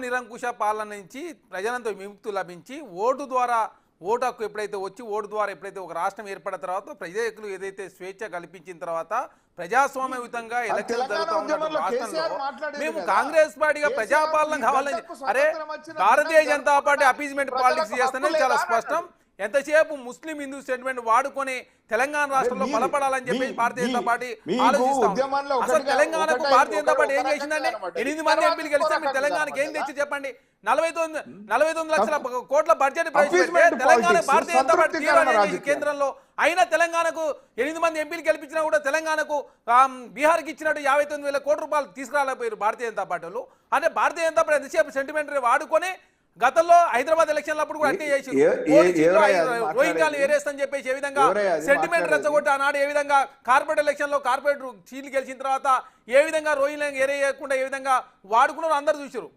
నిరంకుశ పాలన నుంచి ప్రజలంతో విముక్తి లభించి ఓటు హక్కు ఎప్పుడైతే వచ్చి ఓటు ద్వారా ఎప్పుడైతే ఒక రాష్ట్రం ఏర్పడిన తర్వాత ప్రజలకు ఏదైతే స్వేచ్ఛ కల్పించిన తర్వాత ప్రజాస్వామ్యయుతంగా ఎలక్షన్ జరుగుతూ ఉన్న రాష్ట్రంలో మేము కాంగ్రెస్ పార్టీగా ప్రజాపాలన కావాలని అరే Bharatiya Janata party appeasement politics చేస్తేనే చాలా స్పష్టం. ఎంతసేపు ముస్లిం హిందూ స్టేట్మెంట్ వాడుకొని తెలంగాణ రాష్ట్రంలో బలపడాలని చెప్పేసి భారతీయ జనతా పార్టీ ఆలోచిస్తాం. అసలు తెలంగాణకు భారతీయ జనతా పార్టీ ఏం చేసిందండి? 8 మంది ఎంపీలు గెలిస్తే మీరు తెలంగాణకి ఏం తెచ్చి చెప్పండి? 49 లక్షల కోట్ల బడ్జెట్ ప్రవేశపెడితే తెలంగాణ భారతీయ జనతా పార్టీ కేంద్రంలో అయినా తెలంగాణకు 8 మంది ఎంపీలు గెలిపించినా కూడా తెలంగాణకు బీహార్కి ఇచ్చినట్టు 59,000 కోట్ల రూపాయలు తీసుకురాలేకపోయారు భారతీయ జనతా పార్టీలు. అంటే భారతీయ జనతా పార్టీ ఎంతసేపు సెంటిమెంట్ వాడుకొని గతంలో హైదరాబాద్ ఎలక్షన్లప్పుడు కూడా అంతే చేసి రోహింగ్యాలు ఏరేస్తని చెప్పేసి ఏ విధంగా సెంటిమెంట్ రెచ్చగొట్టి ఆనాడు ఏ విధంగా కార్పొరేట్ ఎలక్షన్ లో కార్పొరేట్ సీట్లు గెలిచిన తర్వాత ఏ విధంగా రోహింగ్యాలను ఏరేయకుండా ఏ విధంగా వాడుకున్నారో అందరూ చూసారు.